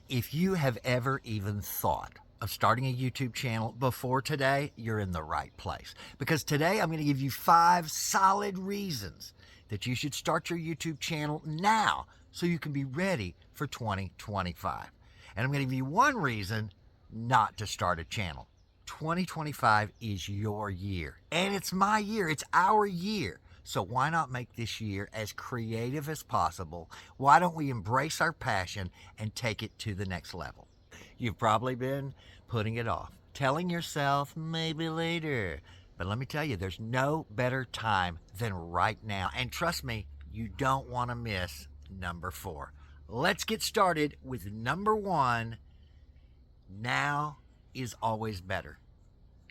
If you have ever even thought of starting a YouTube channel before today, you're in the right place. Because today I'm going to give you 5 solid reasons that you should start your YouTube channel now so you can be ready for 2025. And I'm going to give you one reason not to start a channel. 2025 is your year, and it's my year, it's our year. So why not make this year as creative as possible? Why don't we embrace our passion and take it to the next level? You've probably been putting it off, telling yourself maybe later. But let me tell you, there's no better time than right now. And trust me, you don't want to miss number 4. Let's get started with number 1. Now is always better.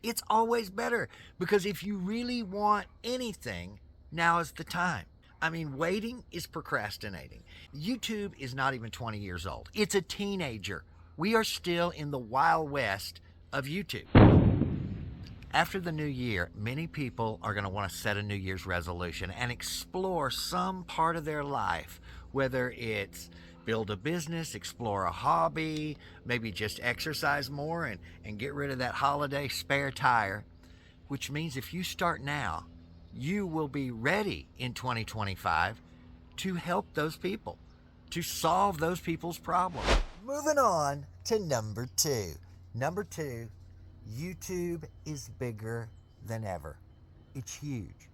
It's always better, because if you really want anything, now is the time. I mean, waiting is procrastinating. YouTube is not even 20 years old. It's a teenager. We are still in the Wild West of YouTube. After the new year, many people are going to want to set a New Year's resolution and explore some part of their life, whether it's build a business, explore a hobby, maybe just exercise more and get rid of that holiday spare tire, which means if you start now, you will be ready in 2025 to help those people, to solve those people's problems. Moving on to number 2. Number 2, YouTube is bigger than ever. It's huge.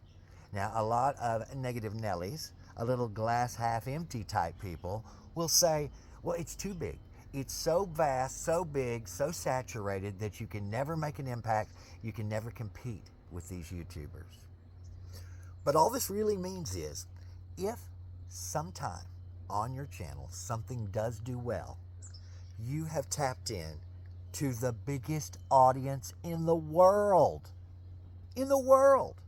Now, a lot of negative Nellies, a little glass half empty type people, will say, well, it's too big. It's so vast, so big, so saturated that you can never make an impact. You can never compete with these YouTubers. But all this really means is, if sometime on your channel something does do well, you have tapped in to the biggest audience in the world. In the world.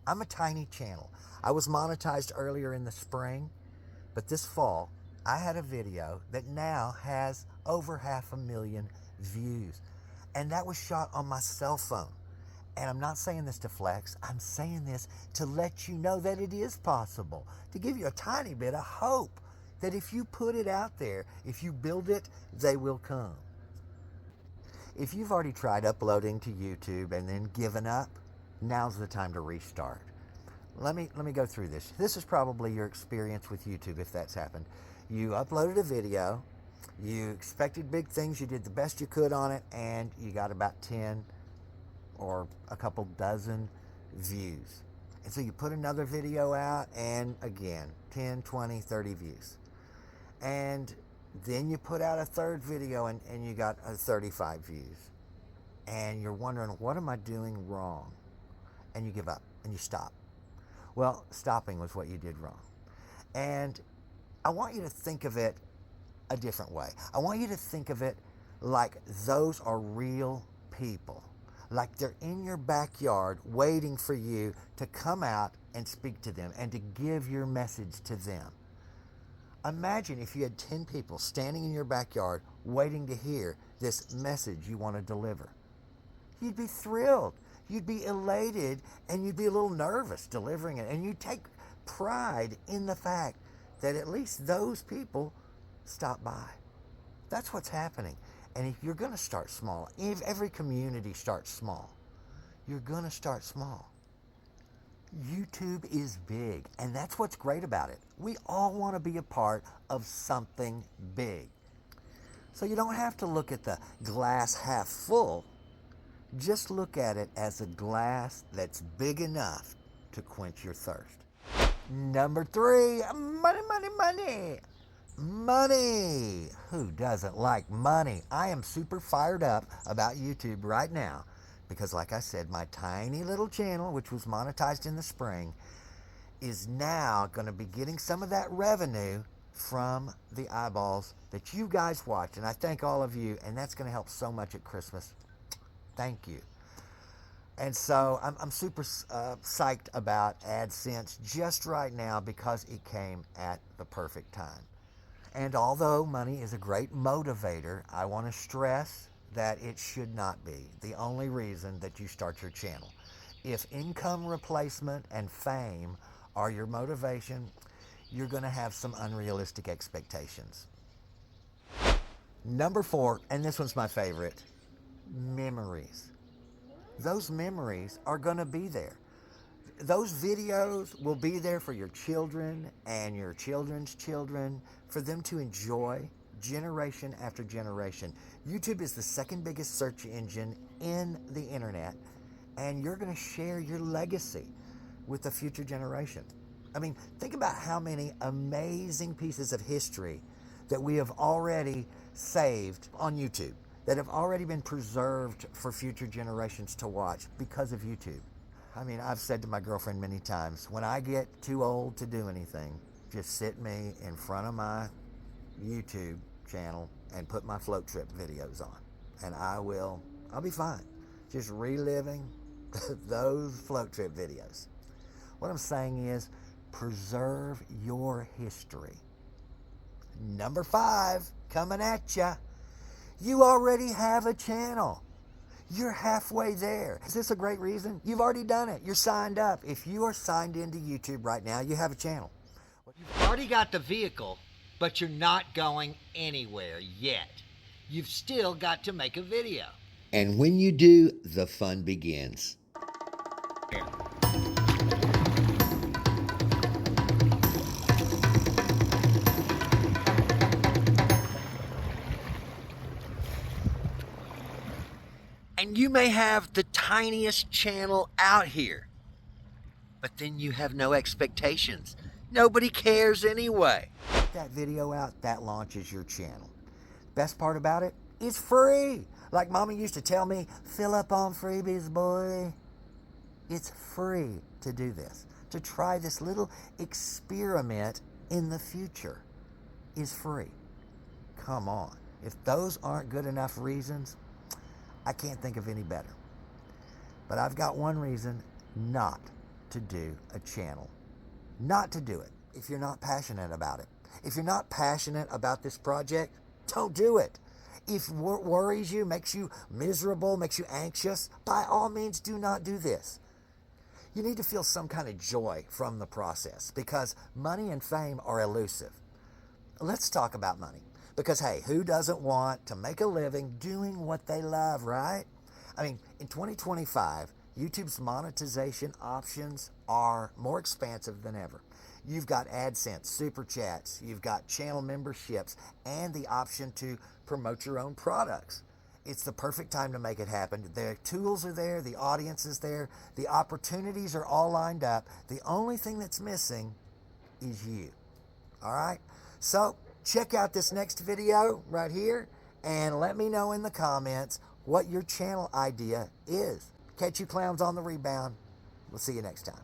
I'm a tiny channel. I was monetized earlier in the spring, but this fall, I had a video that now has over 500,000 views. And that was shot on my cell phone. And I'm not saying this to flex. I'm saying this to let you know that it is possible, to give you a tiny bit of hope that if you put it out there, if you build it, they will come. If you've already tried uploading to YouTube and then given up, now's the time to restart. Let me go through this. This is probably your experience with YouTube, if that's happened. You uploaded a video, you expected big things, you did the best you could on it, and you got about 10 or a couple dozen views. And so you put another video out, and again, 10, 20, 30 views. And then you put out a third video, and you got 35 views. And you're wondering, what am I doing wrong? And you give up, and you stop. Well, stopping was what you did wrong. And I want you to think of it a different way. I want you to think of it like those are real people. Like they're in your backyard waiting for you to come out and speak to them and to give your message to them. Imagine if you had 10 people standing in your backyard waiting to hear this message you want to deliver. You'd be thrilled. You'd be elated, and you'd be a little nervous delivering it. And you'd take pride in the fact that at least those people stopped by. That's what's happening. And if you're going to start small, if every community starts small, you're going to start small. YouTube is big, and that's what's great about it. We all want to be a part of something big. So you don't have to look at the glass half full. Just look at it as a glass that's big enough to quench your thirst. Number 3, money, money, money. Money. Who doesn't like money? I am super fired up about YouTube right now because, like I said, my tiny little channel, which was monetized in the spring, is now going to be getting some of that revenue from the eyeballs that you guys watch. And I thank all of you, and that's going to help so much at Christmas. Thank you. And so I'm super psyched about AdSense just right now because it came at the perfect time. And although money is a great motivator, I want to stress that it should not be the only reason that you start your channel. If income replacement and fame are your motivation, you're going to have some unrealistic expectations. Number 4, and this one's my favorite, memories. Those memories are going to be there. Those videos will be there for your children and your children's children, for them to enjoy generation after generation. YouTube is the second biggest search engine in the internet, and you're going to share your legacy with the future generation. I mean, think about how many amazing pieces of history that we have already saved on YouTube, that have already been preserved for future generations to watch because of YouTube. I mean, I've said to my girlfriend many times, when I get too old to do anything, just sit me in front of my YouTube channel and put my float trip videos on, and I'll be fine. Just reliving those float trip videos. What I'm saying is, preserve your history. Number 5, coming at ya. You already have a channel. You're halfway there. Is this a great reason? You've already done it. You're signed up. If you are signed into YouTube right now, you have a channel. You've already got the vehicle, but you're not going anywhere yet. You've still got to make a video. And when you do, the fun begins. And you may have the tiniest channel out here, but then you have no expectations. Nobody cares anyway. Put that video out, that launches your channel. Best part about it, it's free. Like Mama used to tell me, fill up on freebies, boy. It's free to do this. To try this little experiment in the future is free. Come on. If those aren't good enough reasons, I can't think of any better. But I've got one reason not to do a channel. Not to do it if you're not passionate about it. If you're not passionate about this project, don't do it. If what worries you, makes you miserable, makes you anxious, by all means do not do this. You need to feel some kind of joy from the process, because money and fame are elusive. Let's talk about money. Because, hey, who doesn't want to make a living doing what they love, right? I mean, in 2025, YouTube's monetization options are more expansive than ever. You've got AdSense, Super Chats, you've got channel memberships, and the option to promote your own products. It's the perfect time to make it happen. The tools are there, the audience is there, the opportunities are all lined up. The only thing that's missing is you. All right? So, check out this next video right here and let me know in the comments what your channel idea is. Catch you clowns on the rebound. We'll see you next time.